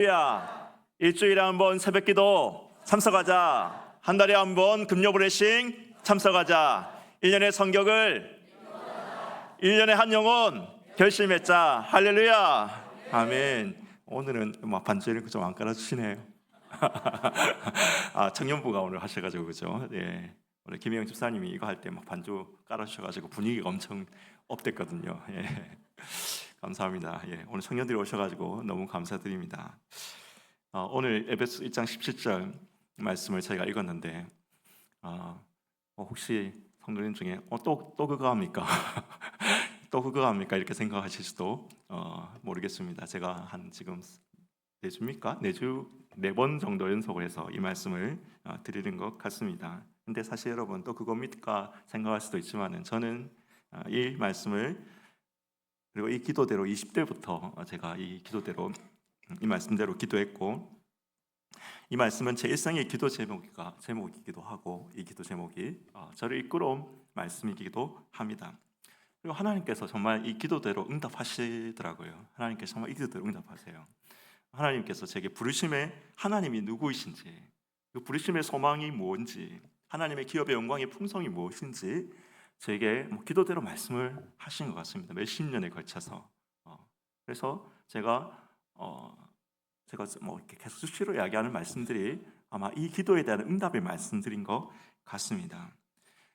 할렐루야. 일주일에 한 번 새벽기도 참석하자. 한 달에 한 번 금요 브레싱 참석하자. 1년의 성격을 1년에 한 영혼 결심했자. 할렐루야. 아멘. 오늘은 반주를 좀 안 깔아주시네요. 청년부가 오늘 하셔가지고 그죠? 예. 오늘 김혜영 집사님이 이거 할 때 반주 깔아주셔가지고 분위기가 엄청 업됐거든요. 예. 감사합니다. 예. 오늘 청년들이 오셔가지고 너무 감사드립니다. 오늘 에베소 1장 17절 말씀을 저희가 읽었는데 혹시 성도님 중에 또 그거 합니까? 또 그거 합니까? 이렇게 생각하실 수도 모르겠습니다. 제가 한 지금 4주입니까? 4번 정도 연속을 해서 이 말씀을 드리는 것 같습니다. 근데 사실 여러분 또 그겁니까? 생각할 수도 있지만은 저는 이 말씀을 그리고 이 기도대로 20대부터 제가 이 말씀대로 기도했고, 이 말씀은 제 일상의 기도 제목이기도 하고, 이 기도 제목이 저를 이끌어온 말씀이기도 합니다. 그리고 하나님께서 정말 이 기도대로 응답하시더라고요. 하나님께서 정말 이 기도대로 응답하세요. 하나님께서 제게 부르심의 하나님이 누구이신지, 그 부르심의 소망이 뭔지, 하나님의 기업의 영광의 풍성이 무엇인지 제게 기도대로 말씀을 하신 것 같습니다. 몇십 년에 걸쳐서. 그래서 제가 이렇게 계속 수시로 이야기하는 말씀들이 아마 이 기도에 대한 응답의 말씀들인 것 같습니다.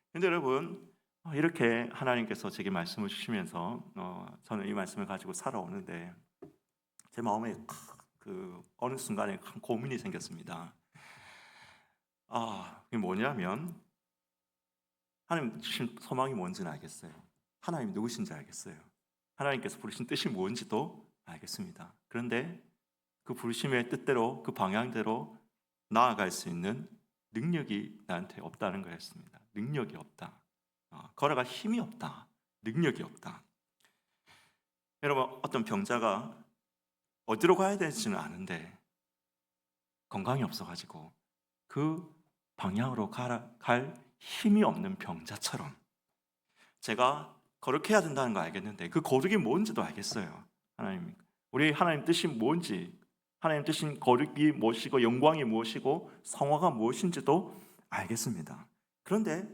그런데 여러분, 이렇게 하나님께서 제게 말씀을 주시면서 저는 이 말씀을 가지고 살아오는데 제 마음에 어느 순간에 큰 고민이 생겼습니다. 그게 뭐냐면, 하나님 주신 소망이 뭔지는 알겠어요. 하나님이 누구신지 알겠어요. 하나님께서 부르신 뜻이 뭔지도 알겠습니다. 그런데 그 부르심의 뜻대로, 그 방향대로 나아갈 수 있는 능력이 나한테 없다는 거였습니다. 능력이 없다. 걸어갈 힘이 없다. 능력이 없다. 여러분, 어떤 병자가 어디로 가야 될지는 아는데 건강이 없어가지고 그 방향으로 갈 힘이 없는 병자처럼 제가 거룩해야 된다는 거 알겠는데 그 거룩이 뭔지도 알겠어요. 우리 하나님 뜻이 뭔지, 하나님 뜻인 거룩이 무엇이고 영광이 무엇이고 성화가 무엇인지도 알겠습니다. 그런데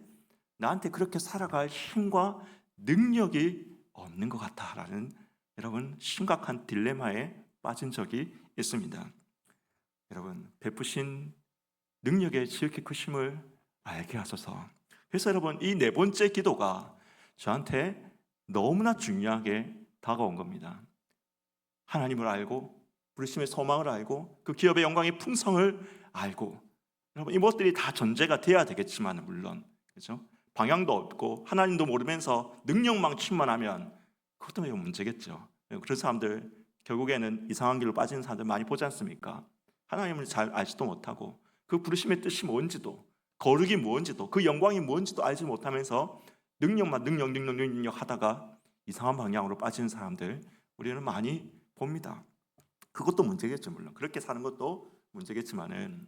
나한테 그렇게 살아갈 힘과 능력이 없는 것 같다라는 여러분 심각한 딜레마에 빠진 적이 있습니다. 여러분, 베푸신 능력의 지극히 크심을 알게 하소서. 그래서 여러분, 이 4번째 기도가 저한테 너무나 중요하게 다가온 겁니다. 하나님을 알고, 부르심의 소망을 알고, 그 기업의 영광의 풍성을 알고, 여러분 이것들이 다 전제가 돼야 되겠지만 물론 그렇죠? 방향도 없고 하나님도 모르면서 능력만 충만하면 그것도 매우 문제겠죠. 그런 사람들 결국에는 이상한 길로 빠지는 사람들 많이 보지 않습니까? 하나님을 잘 알지도 못하고 그 부르심의 뜻이 뭔지도, 거룩이 뭔지도, 그 영광이 뭔지도 알지 못하면서 능력 하다가 이상한 방향으로 빠지는 사람들 우리는 많이 봅니다. 그것도 문제겠죠. 물론 그렇게 사는 것도 문제겠지만은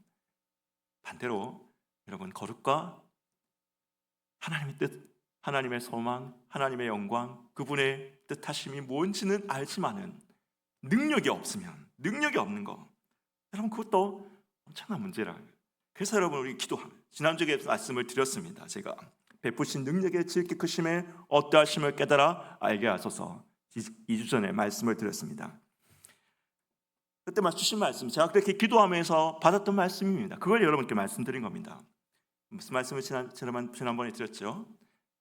반대로 여러분 거룩과 하나님의 뜻, 하나님의 소망, 하나님의 영광, 그분의 뜻하심이 뭔지는 알지만은 능력이 없는 거, 여러분 그것도 엄청난 문제라는 거예요. 그래서 여러분 우리 기도합니다. 지난주에 말씀을 드렸습니다. 제가 베푸신 능력의 지극히 크심에 어떠하심을 깨달아 알게 하소서 2주 전에 말씀을 드렸습니다. 그때 주신 말씀, 제가 그렇게 기도하면서 받았던 말씀입니다. 그걸 여러분께 말씀드린 겁니다. 무슨 말씀을 지난번에 드렸죠?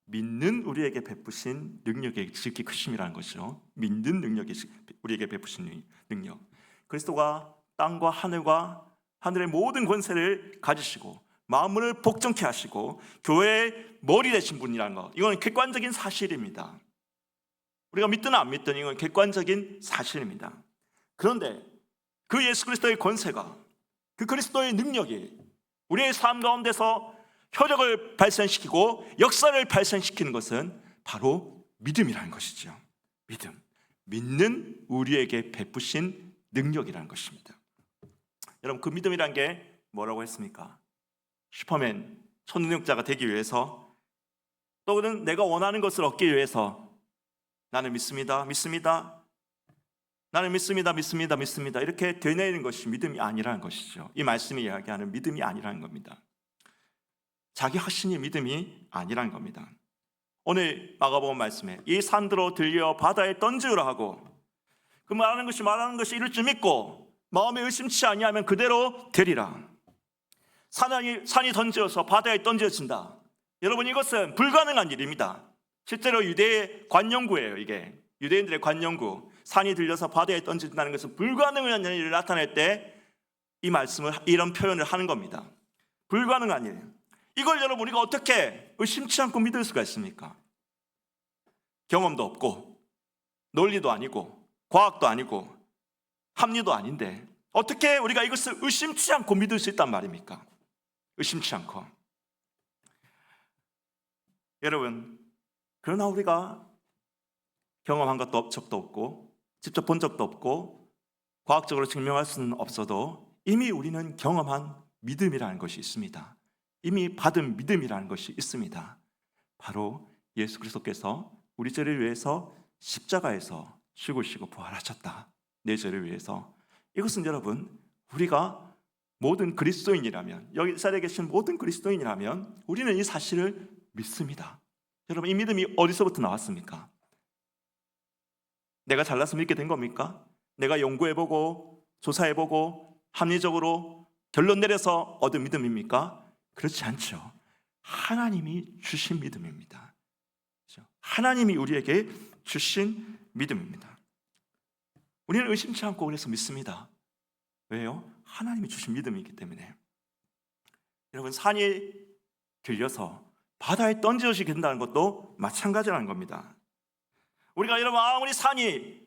믿는 우리에게 베푸신 능력의 지극히 크심이라는 것이죠. 믿는 능력이 우리에게 베푸신 능력. 그리스도가 땅과 하늘의 모든 권세를 가지시고 마음을 복종케 하시고 교회의 머리 되신 분이라는 것, 이건 객관적인 사실입니다. 우리가 믿든 안 믿든 이건 객관적인 사실입니다. 그런데 그 예수 그리스도의 권세가, 그 그리스도의 능력이 우리의 삶 가운데서 효력을 발생시키고 역사를 발생시키는 것은 바로 믿음이라는 것이죠. 믿는 우리에게 베푸신 능력이라는 것입니다. 여러분, 그 믿음이란 게 뭐라고 했습니까? 슈퍼맨, 초능력자가 되기 위해서, 또는 내가 원하는 것을 얻기 위해서 나는 믿습니다. 나는 믿습니다, 믿습니다, 믿습니다 이렇게 되뇌이는 것이 믿음이 아니라는 것이죠. 이 말씀이 이야기하는 믿음이 아니라는 겁니다. 자기 확신이 믿음이 아니라는 겁니다. 오늘 마가복음 말씀에 이 산들어 들려 바다에 던지으라 하고, 그 말하는 것이 이룰 줄 믿고 마음에 의심치 아니하면 그대로 되리라. 산이 던져서 바다에 던져진다. 여러분, 이것은 불가능한 일입니다. 실제로 유대의 관용구예요. 이게 유대인들의 관용구. 산이 들려서 바다에 던진다는 것은 불가능한 일을 나타낼 때 이 말씀을, 이런 표현을 하는 겁니다. 불가능한 일. 이걸 여러분 우리가 어떻게 의심치 않고 믿을 수가 있습니까? 경험도 없고 논리도 아니고 과학도 아니고 합리도 아닌데 어떻게 우리가 이것을 의심치 않고 믿을 수 있단 말입니까? 의심치 않고. 여러분, 그러나 우리가 경험한 적도 없고 직접 본 적도 없고 과학적으로 증명할 수는 없어도 이미 우리는 경험한 믿음이라는 것이 있습니다. 이미 받은 믿음이라는 것이 있습니다. 바로 예수 그리스도께서 우리 죄를 위해서 십자가에서 죽으시고 부활하셨다. 내 죄를 위해서. 이것은 여러분, 우리가 모든 그리스도인이라면, 여기 이 자리에 계신 모든 그리스도인이라면 우리는 이 사실을 믿습니다. 여러분, 이 믿음이 어디서부터 나왔습니까? 내가 잘나서 믿게 된 겁니까? 내가 연구해보고 조사해보고 합리적으로 결론 내려서 얻은 믿음입니까? 그렇지 않죠. 하나님이 주신 믿음입니다. 하나님이 우리에게 주신 믿음입니다. 우리는 의심치 않고 그래서 믿습니다. 왜요? 하나님이 주신 믿음이기 때문에. 여러분, 산이 들려서 바다에 던져지게 된다는 것도 마찬가지라는 겁니다. 우리가 여러분 아무리 산이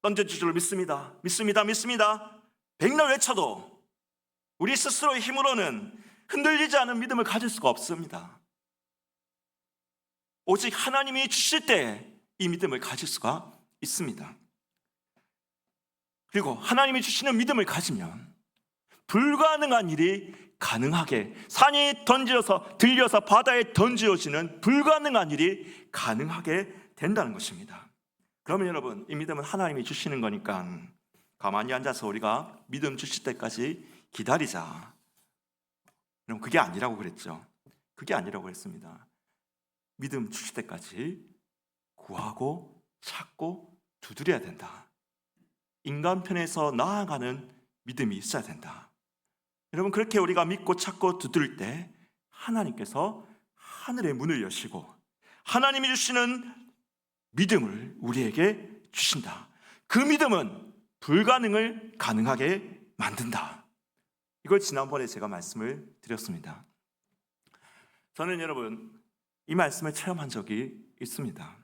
던져질 줄 믿습니다, 믿습니다, 믿습니다 백날 외쳐도 우리 스스로의 힘으로는 흔들리지 않은 믿음을 가질 수가 없습니다. 오직 하나님이 주실 때 이 믿음을 가질 수가 있습니다. 그리고 하나님이 주시는 믿음을 가지면 불가능한 일이 가능하게, 산이 들려서 바다에 던져지는 불가능한 일이 가능하게 된다는 것입니다. 그러면 여러분, 이 믿음은 하나님이 주시는 거니까 가만히 앉아서 우리가 믿음 주실 때까지 기다리자. 여러분, 그게 아니라고 그랬죠. 그게 아니라고 했습니다. 믿음 주실 때까지 구하고 찾고 두드려야 된다. 인간 편에서 나아가는 믿음이 있어야 된다. 여러분, 그렇게 우리가 믿고 찾고 두드릴 때 하나님께서 하늘의 문을 여시고 하나님이 주시는 믿음을 우리에게 주신다. 그 믿음은 불가능을 가능하게 만든다. 이걸 지난번에 제가 말씀을 드렸습니다. 저는 여러분 이 말씀을 체험한 적이 있습니다.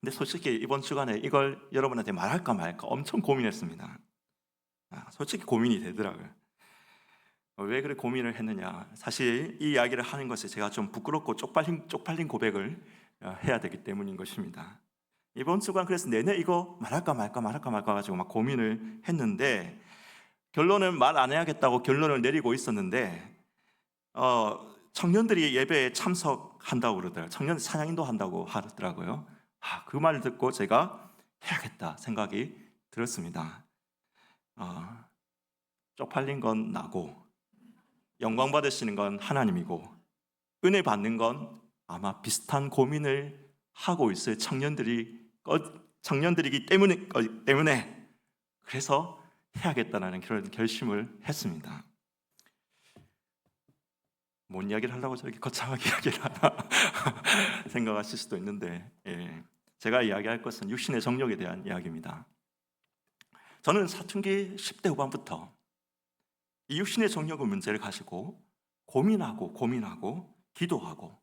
근데 솔직히 이번 주간에 이걸 여러분한테 말할까 말까 엄청 고민했습니다. 솔직히 고민이 되더라고요. 왜 그렇게 고민을 했느냐, 사실 이 이야기를 하는 것에 제가 좀 부끄럽고 쪽팔린 고백을 해야 되기 때문인 것입니다. 이번 주간 그래서 내내 이거 말할까 말까 가지고 막 고민을 했는데 결론은 말 안 해야겠다고 결론을 내리고 있었는데 청년들이 예배에 참석한다고 그러더라고요. 청년 찬양인도 한다고 하더라고요. 그 말을 듣고 제가 해야겠다 생각이 들었습니다. 쪽팔린 건 나고 영광 받으시는 건 하나님이고 은혜 받는 건 아마 비슷한 고민을 하고 있을 청년들이기 때문에 그래서 해야겠다는 그런 결심을 했습니다. 뭔 이야기를 하려고 저렇게 거창하게 이야기를 하나 생각하실 수도 있는데, 제가 이야기할 것은 육신의 정욕에 대한 이야기입니다. 저는 사춘기 10대 후반부터 이 육신의 정욕의 문제를 가지고 고민하고 기도하고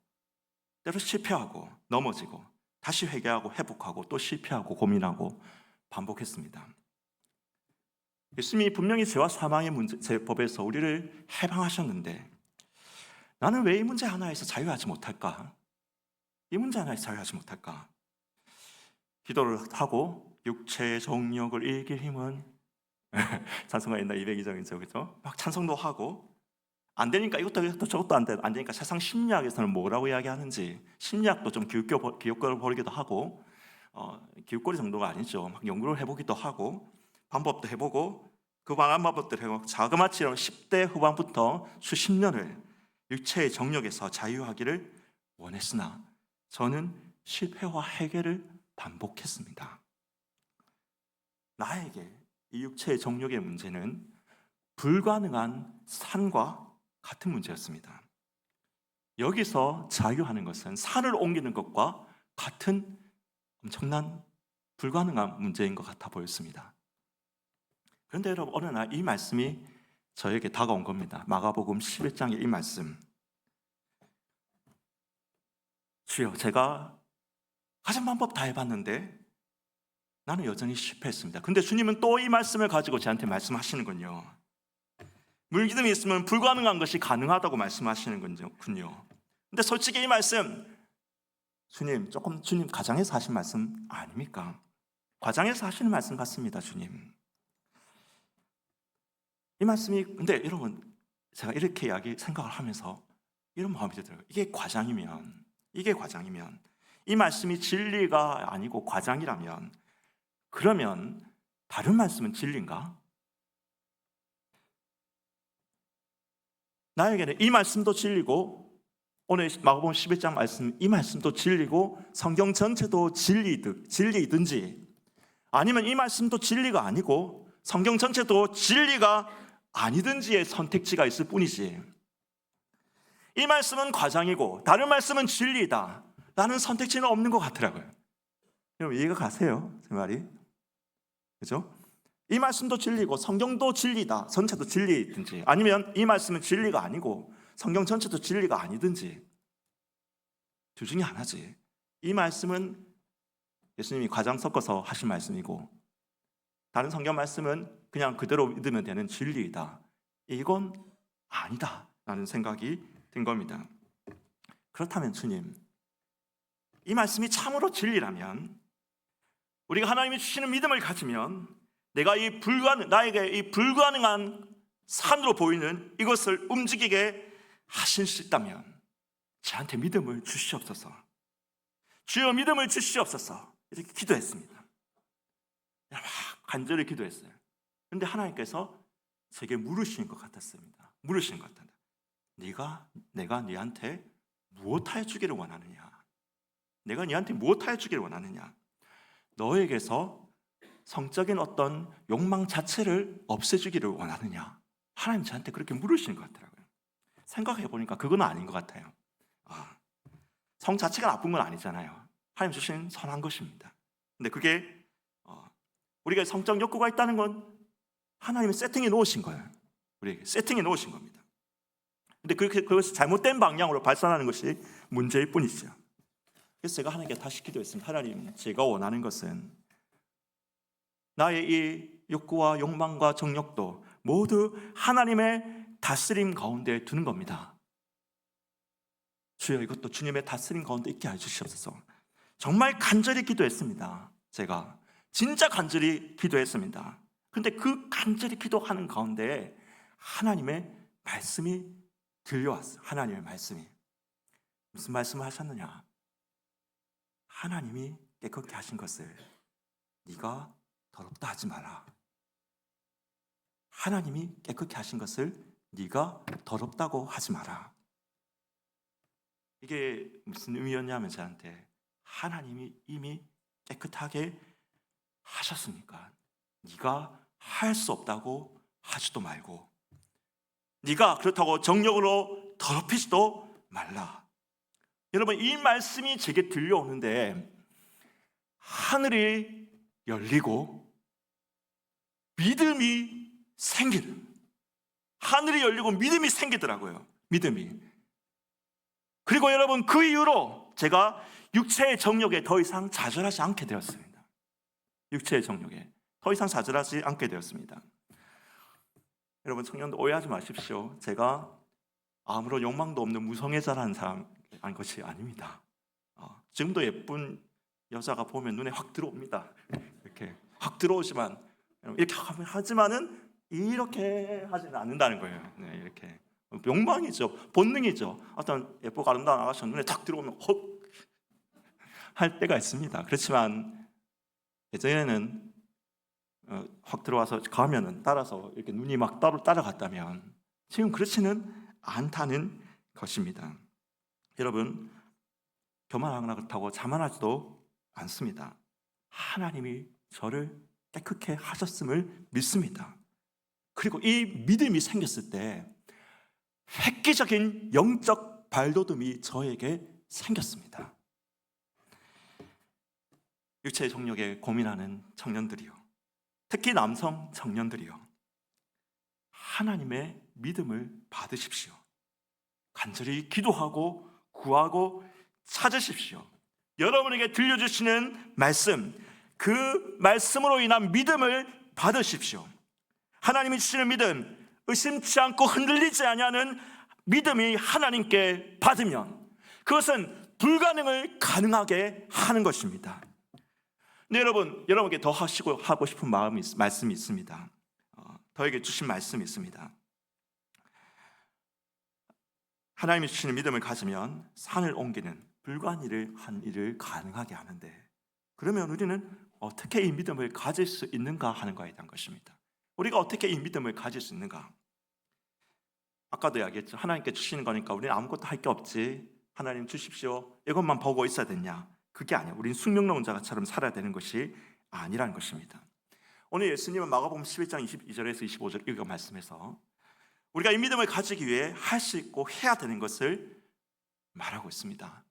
때로 실패하고 넘어지고 다시 회개하고 회복하고 또 실패하고 고민하고 반복했습니다. 예수님이 분명히 죄와 사망의 문제, 제법에서 우리를 해방하셨는데 나는 왜 이 문제 하나에서 자유하지 못할까? 이 문제 하나에서 자유하지 못할까? 기도를 하고 육체의 정욕을 이길 힘은 찬송가 옛날 202장이죠, 그죠? 막 찬송도 하고 안 되니까 이것도 저것도 안 되니까 세상 심리학에서는 뭐라고 이야기하는지 심리학도 좀 기웃겨 버리기도 하고 기웃거리 정도가 아니죠. 막 연구를 해보기도 하고 방법도 해보고 그 방법들을 해보고 자그마치 10대 후반부터 수십 년을 육체의 정욕에서 자유하기를 원했으나 저는 실패와 해결을 반복했습니다. 나에게 이 육체의 정욕의 문제는 불가능한 산과 같은 문제였습니다. 여기서 자유하는 것은 산을 옮기는 것과 같은 엄청난 불가능한 문제인 것 같아 보였습니다. 그런데 여러분, 어느 날 이 말씀이 저에게 다가온 겁니다. 마가복음 11장의 이 말씀. 주여, 제가 가진 방법 다 해봤는데 나는 여전히 실패했습니다. 근데 주님은 또 이 말씀을 가지고 저한테 말씀하시는군요. 물기름이 있으면 불가능한 것이 가능하다고 말씀하시는군요. 근데 솔직히 이 말씀, 주님, 조금 주님 가장에서 하신 말씀 아닙니까? 과장에서 하시는 말씀 같습니다, 주님. 이 말씀이, 근데 여러분, 제가 이렇게 생각을 하면서 이런 마음이 들더라고요. 이게 과장이면, 이 말씀이 진리가 아니고 과장이라면, 그러면 다른 말씀은 진리인가? 나에게는 이 말씀도 진리고, 오늘 마가복음 11장 말씀, 이 말씀도 진리고, 성경 전체도 진리이든지, 아니면 이 말씀도 진리가 아니고 성경 전체도 진리가 아니든지의 선택지가 있을 뿐이지, 이 말씀은 과장이고 다른 말씀은 진리이다 라는 선택지는 없는 것 같더라고요. 여러분, 이해가 가세요? 제 말이? 그죠? 이 말씀도 진리고 성경도 진리다, 전체도 진리이든지, 아니면 이 말씀은 진리가 아니고 성경 전체도 진리가 아니든지, 둘 중에 하나지. 이 말씀은 예수님이 과장 섞어서 하신 말씀이고, 다른 성경 말씀은 그냥 그대로 믿으면 되는 진리이다, 이건 아니다 라는 생각이 든 겁니다. 그렇다면 주님, 이 말씀이 참으로 진리라면, 우리가 하나님이 주시는 믿음을 가지면 나에게 이 불가능한 산으로 보이는 이것을 움직이게 하실 수 있다면 저한테 믿음을 주시옵소서. 주여, 믿음을 주시옵소서. 이렇게 기도했습니다. 막 간절히 기도했어요. 그런데 하나님께서 제게 물으신 것 같았습니다. 내가 네한테 무엇하여 주기를 원하느냐? 내가 네한테 무엇하여 주기를 원하느냐? 너에게서 성적인 어떤 욕망 자체를 없애주기를 원하느냐? 하나님 저한테 그렇게 물으시는 것 같더라고요. 생각해 보니까 그건 아닌 것 같아요. 성 자체가 나쁜 건 아니잖아요. 하나님 주신 선한 것입니다. 근데 그게 우리가 성적 욕구가 있다는 건 하나님이 세팅해 놓으신 거예요. 우리에게 세팅해 놓으신 겁니다. 근데 그것이 잘못된 방향으로 발산하는 것이 문제일 뿐이죠. 그래서 제가 하나님께 다시 기도했습니다. 하나님, 제가 원하는 것은 나의 이 욕구와 욕망과 정욕도 모두 하나님의 다스림 가운데 두는 겁니다. 주여, 이것도 주님의 다스림 가운데 있게 해주시옵소서. 정말 간절히 기도했습니다. 제가 진짜 간절히 기도했습니다. 근데 그 간절히 기도하는 가운데 하나님의 말씀이 들려왔어요. 하나님의 말씀이. 무슨 말씀을 하셨느냐? 하나님이 깨끗게 하신 것을 네가 더럽다 하지 마라. 하나님이 깨끗게 하신 것을 네가 더럽다고 하지 마라. 이게 무슨 의미였냐면, 저한테 하나님이 이미 깨끗하게 하셨으니까 네가 할 수 없다고 하지도 말고, 네가 그렇다고 정욕으로 더럽히지도 말라. 여러분, 이 말씀이 제게 들려오는데 하늘이 열리고 믿음이 생기는, 하늘이 열리고 믿음이 생기더라고요. 믿음이. 그리고 여러분, 그 이후로 제가 육체의 정욕에 더 이상 좌절하지 않게 되었습니다. 육체의 정욕에 더 이상 좌절하지 않게 되었습니다. 여러분, 청년들 오해하지 마십시오. 제가 아무런 욕망도 없는 무성애자라는 사람 한 것이 아닙니다. 지금도 예쁜 여자가 보면 눈에 확 들어옵니다. 이렇게 확 들어오지만, 이렇게 하지만은 이렇게 하지는 않는다는 거예요. 네, 이렇게 욕망이죠, 본능이죠. 어떤 예쁘고 아름다운 아가씨가 눈에 탁 들어오면 헉 할 때가 있습니다. 그렇지만 예전에는 확 들어와서 가면은 따라서 이렇게 눈이 막 따라갔다면 지금 그렇지는 않다는 것입니다. 여러분, 교만하거나 그렇다고 자만하지도 않습니다. 하나님이 저를 깨끗게 하셨음을 믿습니다. 그리고 이 믿음이 생겼을 때 획기적인 영적 발돋움이 저에게 생겼습니다. 육체의 정욕에 고민하는 청년들이요, 특히 남성 청년들이요, 하나님의 믿음을 받으십시오. 간절히 기도하고 구하고 찾으십시오. 여러분에게 들려주시는 말씀, 그 말씀으로 인한 믿음을 받으십시오. 하나님이 주시는 믿음, 의심치 않고 흔들리지 아니하는 믿음이 하나님께 받으면 그것은 불가능을 가능하게 하는 것입니다. 네, 여러분께 더 하고 싶은 말씀이 있습니다. 저에게 주신 말씀이 있습니다. 하나님이 주시는 믿음을 가지면 산을 옮기는 불가능한 일을 가능하게 하는데, 그러면 우리는 어떻게 이 믿음을 가질 수 있는가 하는 것에 대한 것입니다. 우리가 어떻게 이 믿음을 가질 수 있는가? 아까도 이야기했죠. 하나님께 주시는 거니까 우리는 아무것도 할 게 없지, 하나님 주십시오, 이것만 보고 있어야 되냐? 그게 아니야. 우리는 숙명론자처럼 살아야 되는 것이 아니라는 것입니다. 오늘 예수님은 마가복음 11장 22절에서 25절 이거 말씀해서 우리가 이 믿음을 가지기 위해 할 수 있고 해야 되는 것을 말하고 있습니다.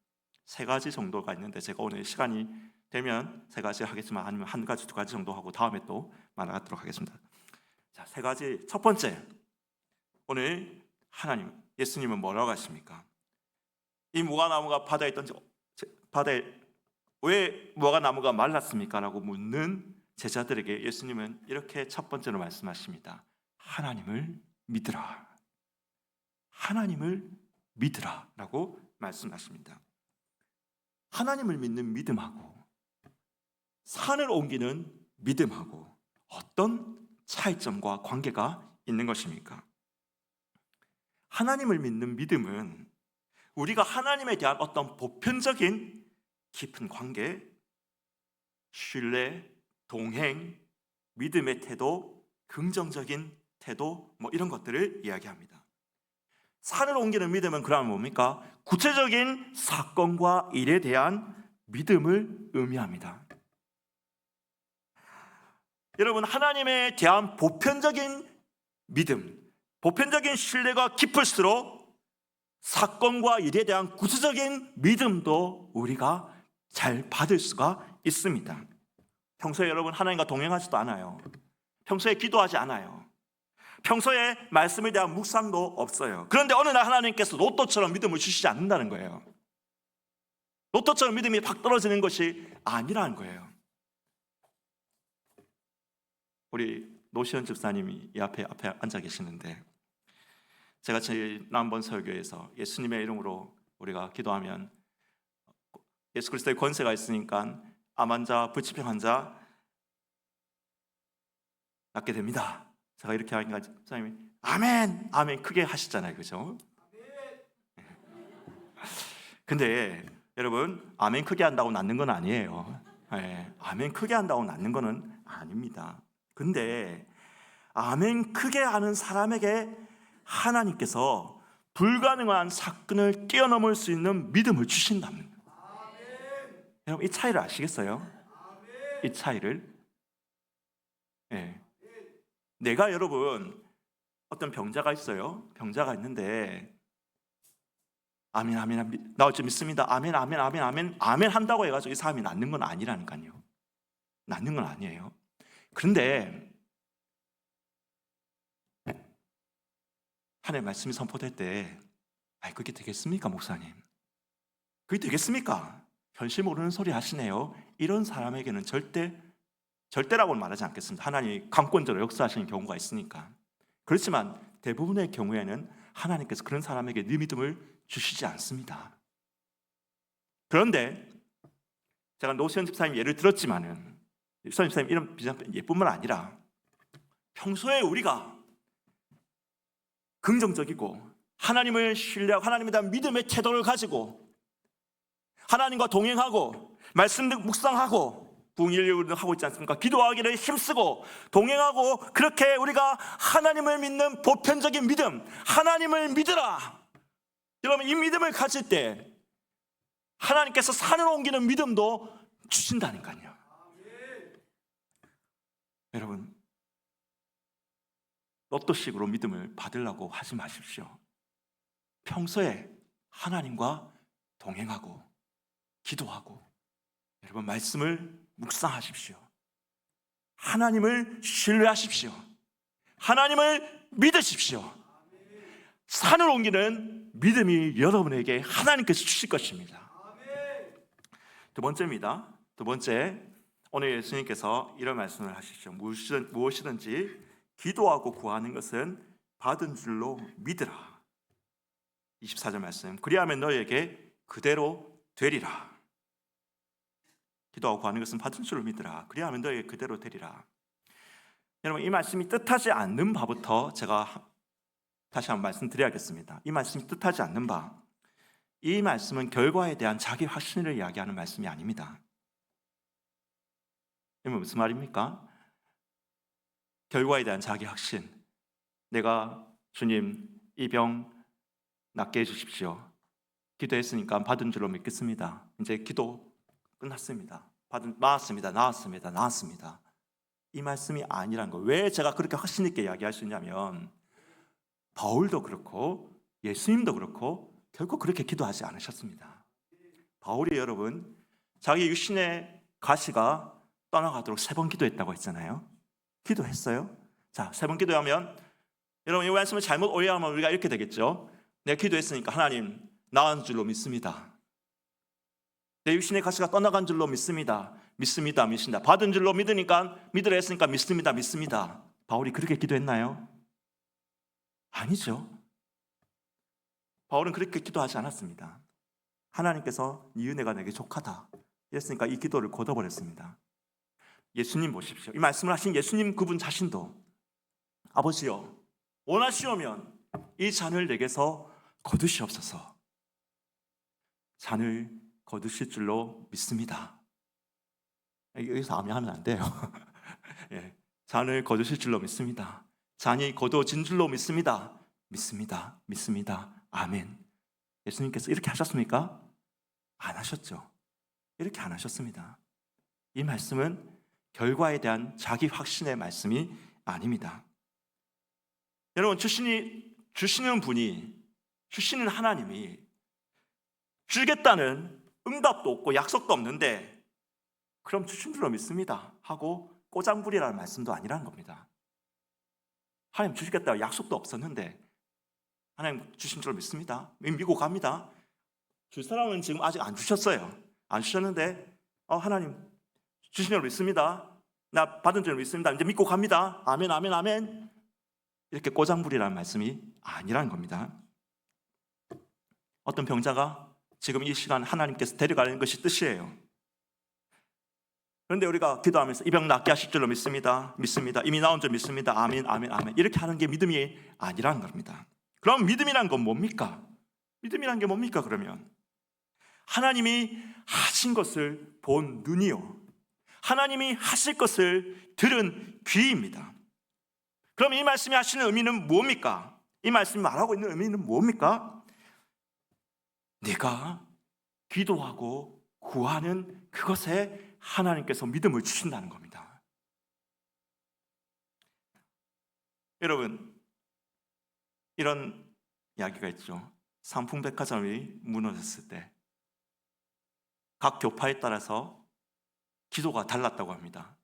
세 가지 정도가 있는데 제가 오늘 시간이 되면 세 가지 하겠지만 아니면 한 가지, 두 가지 정도 하고 다음에 또 말하도록 하겠습니다. 자, 세 가지. 첫 번째, 오늘 예수님은 뭐라고 하십니까? 이 무화과나무가 바다에 왜 무화과나무가 말랐습니까? 라고 묻는 제자들에게 예수님은 이렇게 첫 번째로 말씀하십니다. 하나님을 믿으라. 하나님을 믿으라 라고 말씀하십니다. 하나님을 믿는 믿음하고 산을 옮기는 믿음하고 어떤 차이점과 관계가 있는 것입니까? 하나님을 믿는 믿음은 우리가 하나님에 대한 어떤 보편적인 깊은 관계, 신뢰, 동행, 믿음의 태도, 긍정적인 태도, 이런 것들을 이야기합니다. 산을 옮기는 믿음은 그러면 뭡니까? 구체적인 사건과 일에 대한 믿음을 의미합니다. 여러분, 하나님에 대한 보편적인 믿음, 보편적인 신뢰가 깊을수록 사건과 일에 대한 구체적인 믿음도 우리가 잘 받을 수가 있습니다. 평소에 여러분 하나님과 동행하지도 않아요. 평소에 기도하지 않아요. 평소에 말씀에 대한 묵상도 없어요. 그런데 어느 날 하나님께서 로또처럼 믿음을 주시지 않는다는 거예요. 로또처럼 믿음이 팍 떨어지는 것이 아니라는 거예요. 우리 노시현 집사님이 이 앞에 앉아 계시는데, 제가 지난번 설교에서 예수님의 이름으로 우리가 기도하면 예수 그리스도의 권세가 있으니까 암 환자, 불치병 환자 낫게 됩니다. 제가 이렇게 하니까 집사님이 아멘, 아멘 크게 하시잖아요, 그죠? 근데 여러분, 아멘 크게 한다고 낫는 건 아니에요. 아멘 크게 한다고 낫는 거는 아닙니다. 근데 아멘 크게 하는 사람에게 하나님께서 불가능한 사건을 뛰어넘을 수 있는 믿음을 주신다는 거예요. 여러분, 이 차이를 아시겠어요? 이 차이를. 내가 여러분 어떤 병자가 있어요. 병자가 있는데 아멘 아멘 나 어찌 믿습니다. 아멘 아멘 아멘 아멘 아멘 한다고 해가지고 이 사람이 낫는 건 아니라니까요. 낫는 건 아니에요. 그런데 하나님의 말씀이 선포될 때 그게 되겠습니까, 목사님? 그게 되겠습니까? 현실 모르는 소리 하시네요. 이런 사람에게는 절대라고는 말하지 않겠습니다. 하나님이 강권적으로 역사하시는 경우가 있으니까. 그렇지만 대부분의 경우에는 하나님께서 그런 사람에게 네 믿음을 주시지 않습니다. 그런데 제가 노시현 집사님 예를 들었지만은, 노시현 집사님 이런 예뿐만 아니라 평소에 우리가 긍정적이고 하나님을 신뢰하고 하나님에 대한 믿음의 태도를 가지고 하나님과 동행하고 말씀 묵상하고 부흥인력으로 하고 있지 않습니까? 기도하기를 힘쓰고 동행하고 그렇게 우리가 하나님을 믿는 보편적인 믿음, 하나님을 믿으라. 여러분, 이 믿음을 가질 때 하나님께서 산을 옮기는 믿음도 주신다니까요. 여러분, 로또식으로 믿음을 받으려고 하지 마십시오. 평소에 하나님과 동행하고 기도하고 여러분 말씀을 묵상하십시오. 하나님을 신뢰하십시오. 하나님을 믿으십시오. 산을 옮기는 믿음이 여러분에게 하나님께서 주실 것입니다. 두 번째입니다. 두 번째, 오늘 예수님께서 이런 말씀을 하시죠. 무엇이든지 기도하고 구하는 것은 받은 줄로 믿으라. 24절 말씀, 그리하면 너에게 그대로 되리라. 기도하고 구하는 것은 받은 줄로 믿으라. 그리하면 너에게 그대로 되리라. 여러분, 이 말씀이 뜻하지 않는 바부터 제가 다시 한번 말씀드려야겠습니다. 이 말씀이 뜻하지 않는 바, 이 말씀은 결과에 대한 자기 확신을 이야기하는 말씀이 아닙니다. 이게 무슨 말입니까? 결과에 대한 자기 확신. 내가 주님 이 병 낫게 해주십시오. 기도했으니까 받은 줄로 믿겠습니다. 이제 기도 끝났습니다. 나았습니다. 이 말씀이 아니란 거예요. 왜 제가 그렇게 확신 있게 이야기할 수 있냐면 바울도 그렇고 예수님도 그렇고 결코 그렇게 기도하지 않으셨습니다. 바울이 여러분 자기 육신의 가시가 떠나가도록 3번 기도했다고 했잖아요. 기도했어요. 자, 3번 기도하면 여러분 이 말씀을 잘못 오해하면 우리가 이렇게 되겠죠. 내가 기도했으니까 하나님 나은 줄로 믿습니다. 내 육신의 가시가 떠나간 줄로 믿습니다. 믿습니다. 받은 줄로 믿으니까 믿으라 했으니까 믿습니다. 바울이 그렇게 기도했나요? 아니죠. 바울은 그렇게 기도하지 않았습니다. 하나님께서 네 은혜가 내게 족하다 이랬으니까 이 기도를 거둬버렸습니다. 예수님 보십시오. 이 말씀을 하신 예수님 그분 자신도 아버지여 원하시오면 이 잔을 내게서 거두시옵소서. 잔을 거두실 줄로 믿습니다. 여기서 아멘하면 안 돼요. 예, 잔을 거두실 줄로 믿습니다. 잔이 거두어진 줄로 믿습니다. 믿습니다. 아멘. 예수님께서 이렇게 하셨습니까? 안 하셨죠. 이렇게 안 하셨습니다. 이 말씀은 결과에 대한 자기 확신의 말씀이 아닙니다. 여러분, 주시는 분이, 주시는 하나님이 주겠다는 응답도 없고 약속도 없는데 그럼 주신 줄로 믿습니다 하고 꼬장부리라는 말씀도 아니라는 겁니다. 하나님 주시겠다고 약속도 없었는데 하나님 주신 줄로 믿습니다. 믿고 갑니다. 줄 사람은 지금 아직 안 주셨어요. 안 주셨는데 하나님 주신 줄로 믿습니다. 나 받은 줄로 믿습니다. 이제 믿고 갑니다. 아멘. 이렇게 꼬장부리라는 말씀이 아니라는 겁니다. 어떤 병자가 지금 이 시간 하나님께서 데려가는 것이 뜻이에요. 그런데 우리가 기도하면서 이 병 낫게 하실 줄로 믿습니다. 이미 나온 줄 믿습니다. 아멘. 이렇게 하는 게 믿음이 아니라는 겁니다. 그럼 믿음이란 건 뭡니까? 믿음이란 게 뭡니까 그러면? 하나님이 하신 것을 본 눈이요, 하나님이 하실 것을 들은 귀입니다. 그럼 이 말씀이 하시는 의미는 뭡니까? 이 말씀이 말하고 있는 의미는 뭡니까? 내가 기도하고 구하는 그것에 하나님께서 믿음을 주신다는 겁니다. 여러분, 이런 이야기가 있죠. 상품백화점이 무너졌을 때 각 교파에 따라서 기도가 달랐다고 합니다.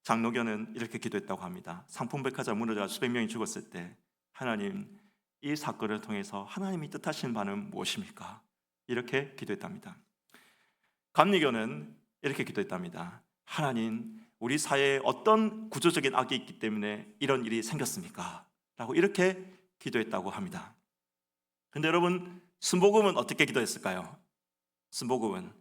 장로교는 이렇게 기도했다고 합니다. 상품백화점 무너져 수백 명이 죽었을 때 하나님, 이 사건을 통해서 하나님이 뜻하신 바는 무엇입니까? 이렇게 기도했답니다. 감리교는 이렇게 기도했답니다. 하나님, 우리 사회에 어떤 구조적인 악이 있기 때문에 이런 일이 생겼습니까? 라고 이렇게 기도했다고 합니다. 근데 여러분, 순복음은 어떻게 기도했을까요? 순복음은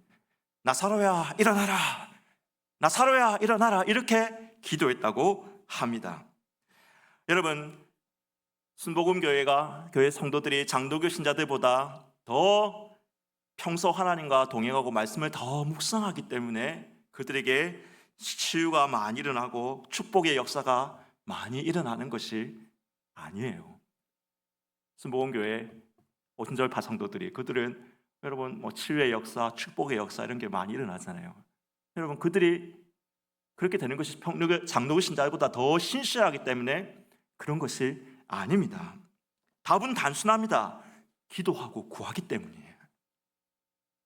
나사로야 일어나라 이렇게 기도했다고 합니다. 여러분, 순복음 교회가 교회 성도들이 장로교 신자들보다 더 평소 하나님과 동행하고 말씀을 더 묵상하기 때문에 그들에게 치유가 많이 일어나고 축복의 역사가 많이 일어나는 것이 아니에요. 모험교회 오순절 파송도들이 그들은 여러분 치유의 역사, 축복의 역사 이런 게 많이 일어나잖아요. 여러분 그들이 그렇게 되는 것이 장로교 신자들보다 더 신실하기 때문에 그런 것이 아닙니다. 답은 단순합니다. 기도하고 구하기 때문이에요.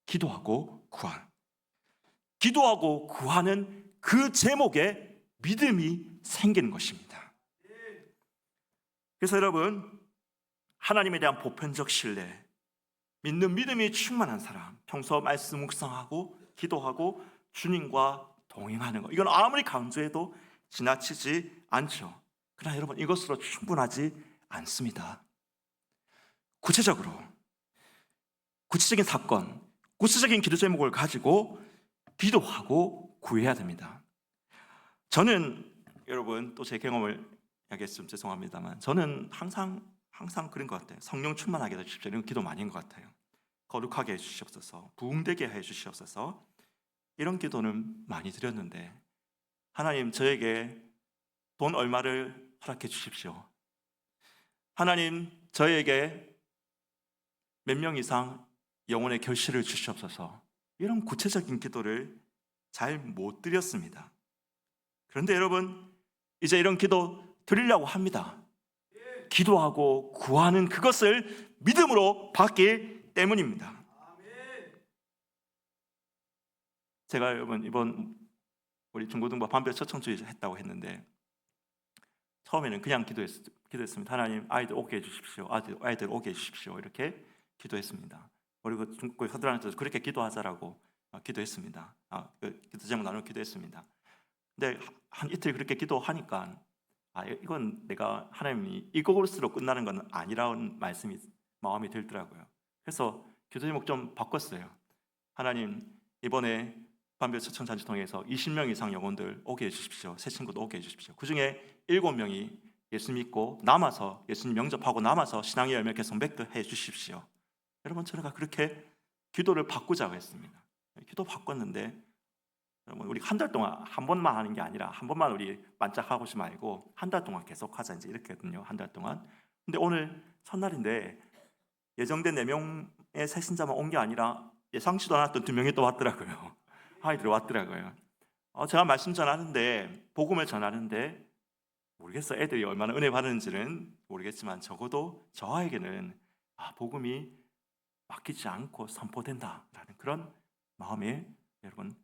기도하고 구하. 기도하고 구하는 그 제목에 믿음이 생기는 것입니다. 그래서 여러분 하나님에 대한 보편적 신뢰, 믿는 믿음이 충만한 사람, 평소 말씀 묵상하고 기도하고 주님과 동행하는 것, 이건 아무리 강조해도 지나치지 않죠. 그러나 여러분 이것으로 충분하지 않습니다. 구체적인 사건, 구체적인 기도 제목을 가지고 기도하고 구해야 됩니다. 저는 여러분 또 제 경험을 이야기했으면 죄송합니다만 저는 항상 그런 것 같아요. 성령 충만하게 해주십시오. 이런 기도 많이 한 것 같아요. 거룩하게 해주시옵소서, 부흥되게 해주시옵소서, 이런 기도는 많이 드렸는데 하나님 저에게 돈 얼마를 허락해 주십시오. 하나님 저에게 몇 명 이상 영혼의 결실을 주시옵소서, 이런 구체적인 기도를 잘 못 드렸습니다. 그런데 여러분 이제 이런 기도 드리려고 합니다. 기도하고 구하는 그것을 믿음으로 받기 때문입니다. 제가 여러분 이번 우리 중고등부 반별 초청주의 했다고 했는데 처음에는 그냥 기도했습니다. 하나님 아이들 오게 해주십시오. 아이들 오게 해주십시오. 이렇게 기도했습니다. 그리고 중국교 사들한테도 그렇게 기도하자라고 기도했습니다. 기도 제목 나누어 기도했습니다. 근데 한 이틀 그렇게 기도하니까 이건 내가 하나님이 이것으로 끝나는 건 아니라는 마음이 들더라고요. 그래서 기도 제목 좀 바꿨어요. 하나님 이번에 반별 초청잔치 통해서 20명 이상 영혼들 오게 해주십시오. 새 친구도 오게 해주십시오. 그 중에 7명이 예수 믿고 남아서 예수님 영접하고 남아서 신앙의 열매 계속 맺게 해주십시오. 여러분 저희가 그렇게 기도를 바꾸자고 했습니다. 기도 바꿨는데 여러분 우리 한 달 동안 한 번만 하는 게 아니라 한 번만 우리 반짝하고 싶지 말고 한 달 동안 계속 하자 이제 이렇게거든요. 한 달 동안. 근데 오늘 첫날인데 예정된 4명의 새 신자만 온 게 아니라 예상치도 않았던 2명이 또 왔더라고요. 아이들이 왔더라고요. 제가 말씀 전하는데 복음을 전하는데 모르겠어요. 애들이 얼마나 은혜 받는지는 모르겠지만 적어도 저에게는 복음이 막히지 않고 선포된다라는 그런 마음에 여러분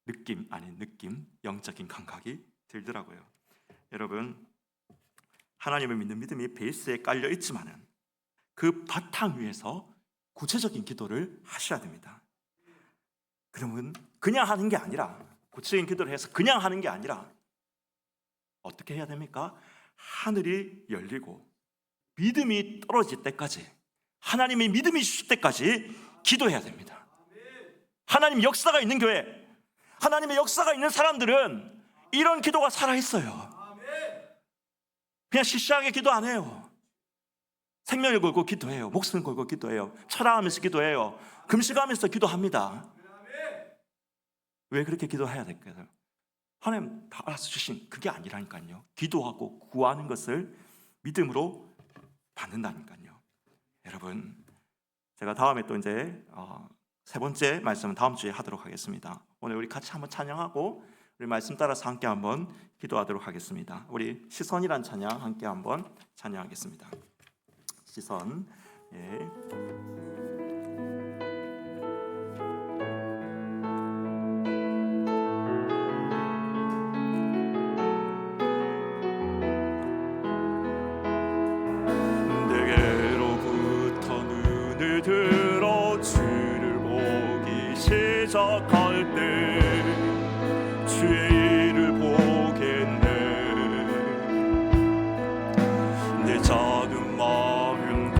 느낌 아닌 느낌, 영적인 감각이 들더라고요. 여러분 하나님을 믿는 믿음이 베이스에 깔려 있지만은 그 바탕 위에서 구체적인 기도를 하셔야 됩니다. 그러면 그냥 하는 게 아니라 구체적인 기도를 해서 그냥 하는 게 아니라 어떻게 해야 됩니까? 하늘이 열리고 믿음이 떨어질 때까지, 하나님의 믿음이 주실 때까지 기도해야 됩니다. 하나님 역사가 있는 교회, 하나님의 역사가 있는 사람들은 이런 기도가 살아있어요. 그냥 시시하게 기도 안 해요. 생명을 걸고 기도해요. 목숨을 걸고 기도해요. 철학하면서 기도해요. 금식하면서 기도합니다. 왜 그렇게 기도해야 될까요? 하나님 다 알아서 주신 그게 아니라니까요. 기도하고 구하는 것을 믿음으로 받는다니까요. 여러분 제가 다음에 또 이제 3번째 말씀은 다음 주에 하도록 하겠습니다. 오늘 우리 같이 한번 찬양하고 우리 말씀 따라서 함께 한번 기도하도록 하겠습니다. 우리 시선이란 찬양 함께 한번 찬양하겠습니다. 시선. 내게로부터 눈을 들어 주를 보기 시작할 때